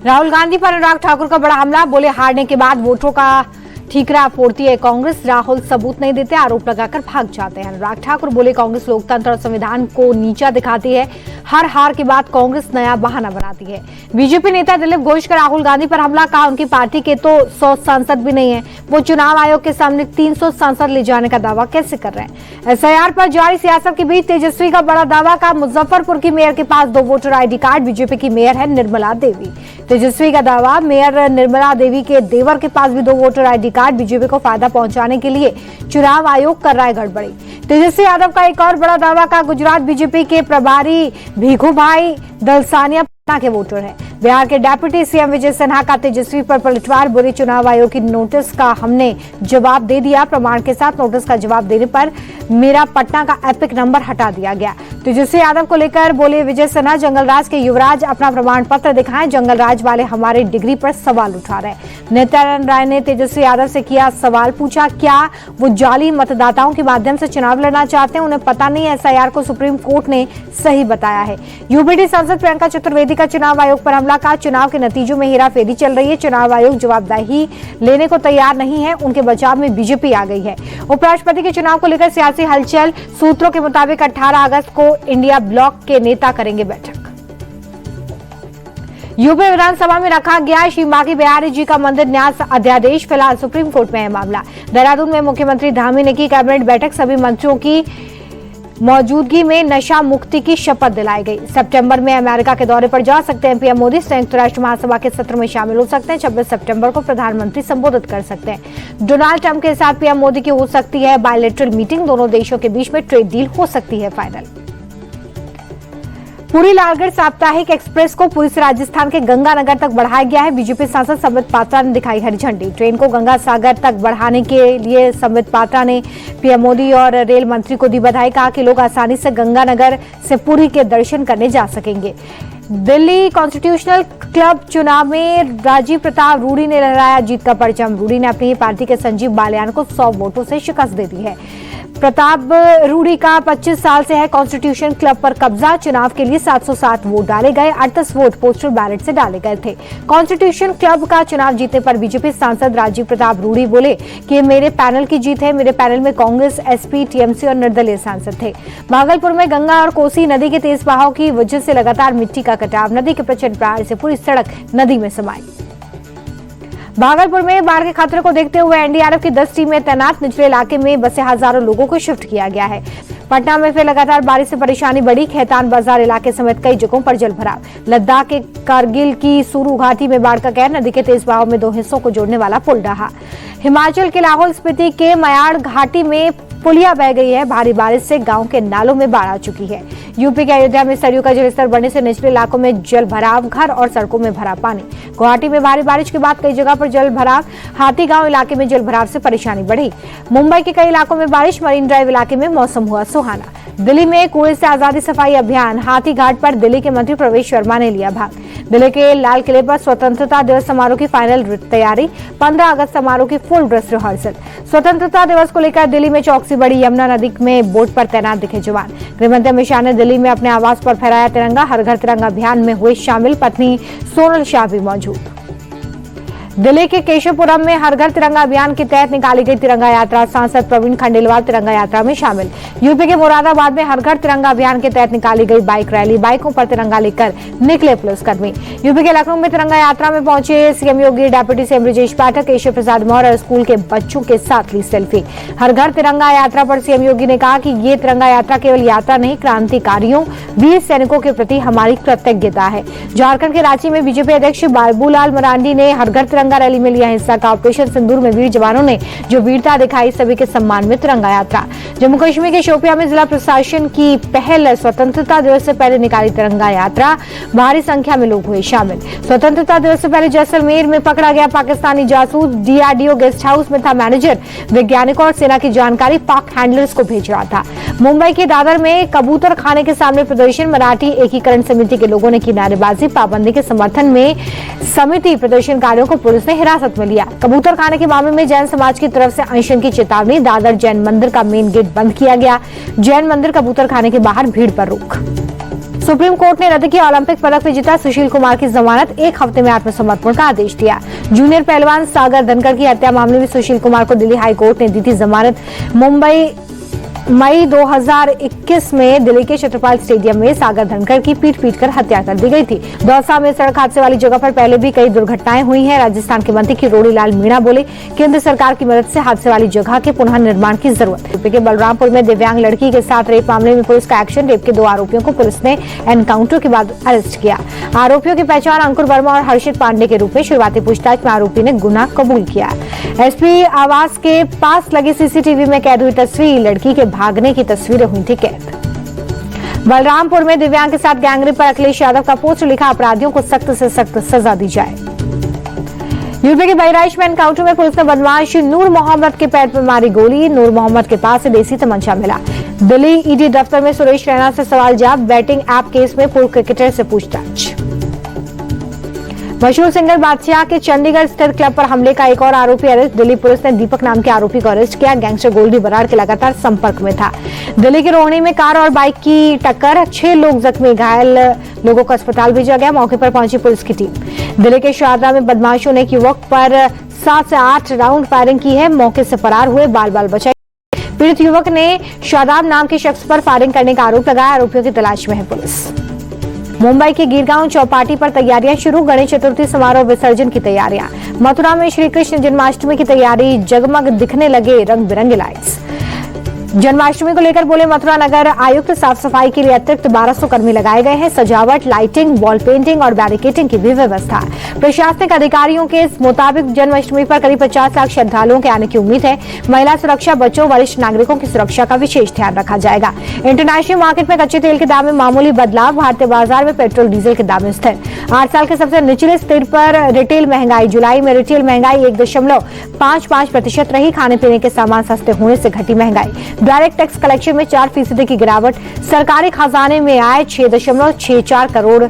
राहुल गांधी पर अनुराग ठाकुर का बड़ा हमला, बोले हारने के बाद वोटरों का ठीकरा फोड़ती है कांग्रेस, राहुल सबूत नहीं देते, आरोप लगाकर भाग जाते हैं। अनुराग ठाकुर बोले कांग्रेस लोकतंत्र और संविधान को नीचा दिखाती है, हर हार के बाद कांग्रेस नया बहाना बनाती है। बीजेपी नेता दिलीप घोष का राहुल गांधी पर हमला, कहा उनकी पार्टी के तो 100 सांसद भी नहीं है, वो चुनाव आयोग के सामने 300 सांसद ले जाने का दावा कैसे कर रहे हैं। एसआईआर पर जारी सियासत के बीच तेजस्वी का बड़ा दावा, का मुजफ्फरपुर की मेयर के पास 2 वोटर ID कार्ड, बीजेपी की मेयर है निर्मला देवी। तेजस्वी का दावा, मेयर निर्मला देवी के देवर के पास भी 2 वोटर ID कार्ड, बीजेपी को फायदा पहुंचाने के लिए चुनाव आयोग कर रहा है गड़बड़ी। तेजस्वी यादव का एक और बड़ा दावा, का गुजरात बीजेपी के प्रभारी भिखुभाई दलसानिया पटना के वोटर हैं। बिहार के डिप्टी सीएम विजय सिन्हा का तेजस्वी पर पलटवार, बोले चुनाव आयोग की नोटिस का हमने जवाब दे दिया, प्रमाण के साथ नोटिस का जवाब देने पर मेरा पटना का एपिक नंबर हटा दिया गया। तेजस्वी यादव को लेकर बोले विजय सिन्हा, जंगलराज के युवराज अपना प्रमाण पत्र दिखाएं, जंगलराज वाले हमारे डिग्री पर सवाल उठा रहे हैं। नित्यानंद राय ने तेजस्वी यादव से किया सवाल, पूछा क्या वो जाली मतदाताओं के माध्यम से चुनाव लड़ना चाहते हैं, उन्हें पता नहीं एसआईआर को सुप्रीम कोर्ट ने सही बताया है। यूपीटी सांसद प्रियंका चतुर्वेदी का चुनाव आयोग पर हमला, का चुनाव के नतीजों में हेराफेरी चल रही है, चुनाव आयोग जवाबदेही लेने को तैयार नहीं है, उनके बचाव में बीजेपी आ गई है। उपराष्ट्रपति के चुनाव को लेकर सियासी हलचल, सूत्रों के मुताबिक 18 अगस्त को इंडिया ब्लॉक के नेता करेंगे बैठक। यूपी विधानसभा में रखा गया श्री बांके बिहारी जी का मंदिर न्यास अध्यादेश, फिलहाल सुप्रीम कोर्ट में है मामला। देहरादून में मुख्यमंत्री धामी ने की कैबिनेट बैठक, सभी मंत्रियों की मौजूदगी में नशा मुक्ति की शपथ दिलाई गई। सितंबर में अमेरिका के दौरे पर जा सकते हैं पीएम मोदी, संयुक्त राष्ट्र महासभा के सत्र में शामिल हो सकते हैं, 26 सितंबर को प्रधानमंत्री संबोधित कर सकते हैं। डोनाल्ड ट्रंप के साथ पीएम मोदी की हो सकती है बायलैटरल मीटिंग, दोनों देशों के बीच में ट्रेड डील हो सकती है फाइनल। पुरी लालगढ़ साप्ताहिक एक्सप्रेस को पुरी से राजस्थान के गंगानगर तक बढ़ाया गया है, बीजेपी सांसद संबित पात्रा ने दिखाई हरी झंडी। ट्रेन को गंगा सागर तक बढ़ाने के लिए संबित पात्रा ने पीएम मोदी और रेल मंत्री को दी बधाई, कहा कि लोग आसानी से गंगानगर से पुरी के दर्शन करने जा सकेंगे। दिल्ली कॉन्स्टिट्यूशनल क्लब चुनाव में राजीव प्रताप रूडी ने लहराया जीत का परचम, रूडी ने अपनी पार्टी के संजीव बालियान को 100 वोटों से शिकस्त दे दी है। प्रताप रूडी का 25 साल से है कॉन्स्टिट्यूशन क्लब पर कब्जा, चुनाव के लिए 707 वोट डाले गए, 38 वोट पोस्टल बैलेट से डाले गए थे। कॉन्स्टिट्यूशन क्लब का चुनाव जीतने पर बीजेपी सांसद राजीव प्रताप रूडी बोले कि ये मेरे पैनल की जीत है, मेरे पैनल में कांग्रेस, एसपी, टीएमसी और निर्दलीय सांसद थे। भागलपुर में गंगा और कोसी नदी के तेज बहाव की वजह से लगातार मिट्टी का कटाव, नदी के प्रचंड प्रहार से पूरी सड़क नदी में समाई। भागलपुर में बाढ़ के खतरे को देखते हुए एनडीआरएफ की 10 टीमें तैनात, निचले इलाके में बसे हजारों लोगों को शिफ्ट किया गया है। पटना में फिर लगातार बारिश से परेशानी बढ़ी, खेतान बाजार इलाके समेत कई जगहों पर जल भराव। लद्दाख के कारगिल की सुरू घाटी में बाढ़ का कहर, नदी के तेज बहाव में 2 हिस्सों को जोड़ने वाला पुल ढहा। हिमाचल के लाहौल स्पीति के मयाड़ घाटी में पुलिया बह गई है, भारी बारिश से गांव के नालों में बाढ़ आ चुकी है। यूपी के अयोध्या में सरयू का जलस्तर बढ़ने से निचले इलाकों में जल भराव, घर और सड़कों में भरा पानी। गुवाहाटी में भारी बारिश के बाद कई जगह पर जल भराव, हाथी गांव इलाके में जल भराव से परेशानी बढ़ी। मुंबई के कई इलाकों में बारिश, मरीन ड्राइव इलाके में मौसम हुआ सुहाना। दिल्ली में कूड़े से आजादी सफाई अभियान, हाथी घाट पर दिल्ली के मंत्री प्रवेश शर्मा ने लिया भाग। दिल्ली के लाल किले पर स्वतंत्रता दिवस समारोह की फाइनल तैयारी, 15 अगस्त समारोह की फुल ड्रेस रिहर्सल। स्वतंत्रता दिवस को लेकर दिल्ली में चौकसी बढ़ी, यमुना नदी में बोट पर तैनात दिखे जवान। गृहमंत्री अमित शाह ने दिल्ली में अपने आवास पर फहराया तिरंगा, हर घर तिरंगा अभियान में हुए शामिल, पत्नी सोनल शाह भी मौजूद। दिल्ली के केशवपुरम में हर घर तिरंगा अभियान के तहत निकाली गई तिरंगा यात्रा, सांसद प्रवीण खंडेलवाल तिरंगा यात्रा में शामिल। यूपी के मुरादाबाद में हर घर तिरंगा अभियान के तहत निकाली गई बाइक रैली, बाइकों पर तिरंगा लेकर निकले पुलिसकर्मी। यूपी के लखनऊ में तिरंगा यात्रा में पहुंचे सीएम योगी, डिप्टी सीएम ब्रजेश पाठक, केशव प्रसाद मौर्य और स्कूल के बच्चों के साथ ली सेल्फी। हर घर तिरंगा यात्रा पर सीएम योगी ने कहा कि ये तिरंगा यात्रा केवल यात्रा नहीं, क्रांतिकारियों, वीर सैनिकों के प्रति हमारी कृतज्ञता है। झारखंड के रांची में बीजेपी अध्यक्ष बाबूलाल मरांडी ने हर घर तिरंगा रैली में लिया हिस्सा, का ऑपरेशन सिंदूर में वीर जवानों ने जो वीरता दिखाई, सभी के सम्मान में तिरंगा यात्रा। जम्मू कश्मीर के शोपियां में जिला प्रशासन की पहल, स्वतंत्रता दिवस से पहले निकाली तिरंगा यात्रा, भारी संख्या में लोग हुए शामिल। स्वतंत्रता दिवस से पहले जैसलमेर में पकड़ा गया पाकिस्तानी जासूस, डीआरडीओ गेस्ट हाउस में था मैनेजर, वैज्ञानिकों और सेना की जानकारी पाक हैंडलर्स को भेज रहा था। मुंबई के दादर में कबूतर खाने के सामने प्रदर्शन, मराठी एकीकरण समिति के लोगों ने की नारेबाजी, पाबंदी के समर्थन में समिति प्रदर्शनकारियों को पुलिस ने हिरासत में लिया। कबूतर खाने के मामले में जैन समाज की तरफ से अनशन की चेतावनी, दादर जैन मंदिर का मेन गेट बंद किया गया, जैन मंदिर कबूतर खाने के बाहर भीड़ पर रोक। सुप्रीम कोर्ट ने रद्द किया ओलंपिक पदक विजेता सुशील कुमार की जमानत, 1 हफ्ते में आत्मसमर्पण का आदेश दिया। जूनियर पहलवान सागर धनखड़ की हत्या मामले में सुशील कुमार को दिल्ली हाई कोर्ट ने दी थी जमानत। मई 2021 में दिल्ली के छत्रपाल स्टेडियम में सागर धनखड़ की पीट कर हत्या कर दी गई थी। दौसा में सड़क हादसे वाली जगह पर पहले भी कई दुर्घटनाएं हुई हैं। राजस्थान के मंत्री की रोड़ीलाल मीणा बोले, केंद्र सरकार की मदद से हादसे वाली जगह के पुनः निर्माण की जरूरत है। यूपी के बलरामपुर में दिव्यांग लड़की के साथ रेप मामले में पुलिस का एक्शन। रेप के 2 आरोपियों को पुलिस ने एनकाउंटर के बाद अरेस्ट किया। आरोपियों की पहचान अंकुर वर्मा और हर्षित पांडे के रूप में। शुरुआती पूछताछ में आरोपी ने गुनाह कबूल किया। एसपी आवास के पास लगे सीसीटीवी में कैद हुई तस्वीर, लड़की के भागने की तस्वीरें हुई थी कैद। बलरामपुर में दिव्यांग के साथ गैंगरेप पर अखिलेश यादव का पोस्टर लिखा, अपराधियों को सख्त से सख्त सजा दी जाए। यूपी के बहराइच में एनकाउंटर में पुलिस ने बदमाश नूर मोहम्मद के पैर पर मारी गोली। नूर मोहम्मद के पास से देसी तमंचा मिला। दिल्ली ईडी दफ्तर में सुरेश रैना से सवाल जवाब। बैटिंग ऐप केस में पूर्व क्रिकेटर से पूछताछ। मशहूर सिंगर बादशाह के चंडीगढ़ स्थित क्लब पर हमले का एक और आरोपी अरेस्ट। दिल्ली पुलिस ने दीपक नाम के आरोपी को अरेस्ट किया। गैंगस्टर गोल्डी बराड़ के लगातार संपर्क में था। दिल्ली के रोहिणी में कार और बाइक की टक्कर, 6 लोग जख्मी, घायल लोगों को अस्पताल भेजा गया। मौके पर पहुंची पुलिस की टीम। दिल्ली के शारदा में बदमाशों ने एक युवक पर 7 से 8 राउंड फायरिंग की है। मौके से फरार हुए, बाल बाल बचाए। पीड़ित युवक ने शादाब नाम के शख्स पर फायरिंग करने का आरोप लगाया। आरोपियों की तलाश में है पुलिस। मुंबई के गिरगांव चौपाटी पर तैयारियां शुरू। गणेश चतुर्थी समारोह विसर्जन की तैयारियां। मथुरा में श्री कृष्ण जन्माष्टमी की तैयारी, जगमग दिखने लगे रंग बिरंगे लाइट्स। जन्माष्टमी को लेकर बोले मथुरा नगर आयुक्त, साफ सफाई के लिए अतिरिक्त 1200 कर्मी लगाए गए हैं। सजावट, लाइटिंग, वॉल पेंटिंग और बैरिकेडिंग की भी व्यवस्था। प्रशासनिक अधिकारियों के मुताबिक जन्माष्टमी पर करीब 50 लाख श्रद्धालुओं के आने की उम्मीद है। महिला सुरक्षा, बच्चों, वरिष्ठ नागरिकों की सुरक्षा का विशेष ध्यान रखा जाएगा। इंटरनेशनल मार्केट में कच्चे तेल के दाम में मामूली बदलाव। भारतीय बाजार में पेट्रोल डीजल के दाम स्थिर। 8 साल के सबसे निचले स्तर पर रिटेल महंगाई। जुलाई में रिटेल महंगाई 1.55% रही। खाने पीने के सामान सस्ते होने से घटी महंगाई। डायरेक्ट टैक्स कलेक्शन में 4% की गिरावट। सरकारी खजाने में आए 6.64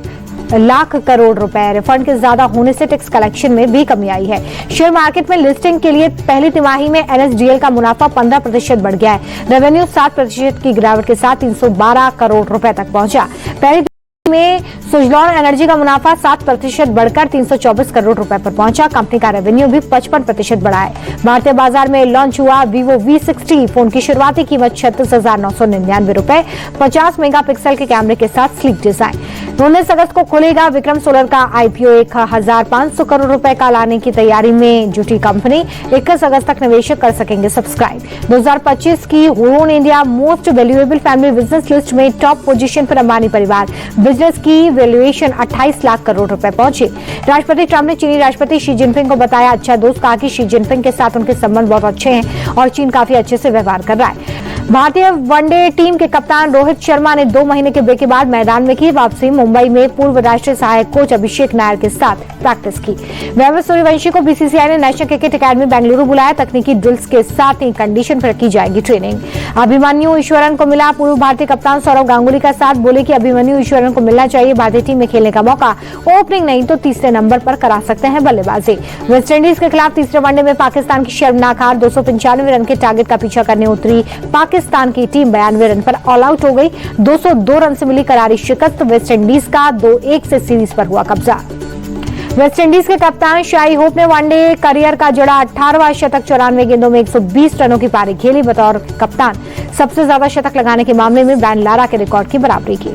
लाख करोड़ रुपए। रिफंड के ज्यादा होने से टैक्स कलेक्शन में भी कमी आई है। शेयर मार्केट में लिस्टिंग के लिए पहली तिमाही में एनएसडीएल का मुनाफा 15% बढ़ गया है। रेवेन्यू 7% की गिरावट के साथ 312 करोड़ रुपए तक पहुंचा। पहली में सुजलॉन एनर्जी का मुनाफा 7% बढ़कर 324 करोड़ रुपए पर पहुंचा। कंपनी का रेवेन्यू भी 55% बढ़ा है। भारतीय बाजार में लॉन्च हुआ Vivo V60 फोन की शुरुआती कीमत 36,999 रुपए। 50 मेगापिक्सल के कैमरे के साथ स्लीक डिजाइन। 19 अगस्त को खुलेगा विक्रम सोलर का आईपीओ। 1,500 करोड़ रुपए का लाने की तैयारी में जुटी कंपनी। 21 अगस्त तक निवेशक कर सकेंगे सब्सक्राइब। 2025 की Hurun India most valuable family business list में टॉप पोजीशन पर अंबानी परिवार। बिजनेस की वैल्यूएशन 28 लाख करोड़ रुपए पहुंची। राष्ट्रपति ट्रंप ने चीनी राष्ट्रपति शी जिनपिंग को बताया अच्छा दोस्त। कहा कि शी जिनपिंग के साथ उनके संबंध बहुत अच्छे हैं और चीन काफी अच्छे से व्यवहार कर रहा है। भारतीय वनडे टीम के कप्तान रोहित शर्मा ने 2 महीने के ब्रेक के बाद मैदान में की वापसी। मुंबई में पूर्व राष्ट्रीय सहायक कोच अभिषेक नायर के साथ प्रैक्टिस की। वैभव सूर्यवंशी को बीसीसीआई ने नेशनल क्रिकेट अकेडमी बेंगलुरु बुलाया। तकनीकी ड्रिल्स के साथ ही कंडीशन पर की जाएगी ट्रेनिंग। अभिमन्यु ईश्वरन को मिला पूर्व भारतीय कप्तान सौरव गांगुली का साथ। बोले कि अभिमन्यु ईश्वरन को मिलना चाहिए भारतीय टीम में खेलने का मौका। ओपनिंग नहीं तो तीसरे नंबर पर करा सकते हैं बल्लेबाजी। वेस्टइंडीज के खिलाफ तीसरे वनडे में पाकिस्तान की शर्मनाक हार। 295 रन के टारगेट का पीछा करने उतरी पाकिस्तान की टीम 92 रन पर ऑल आउट हो गई। 202 रन से मिली करारी शिकस्त। वेस्टइंडीज का 2-1 से सीरीज पर हुआ कब्जा। वेस्टइंडीज के कप्तान शाई होप ने वनडे करियर का जड़ा 18वां शतक। 94 गेंदों में 120 रनों की पारी खेली। बतौर कप्तान सबसे ज्यादा शतक लगाने के मामले में ब्रायन लारा के रिकॉर्ड की बराबरी की।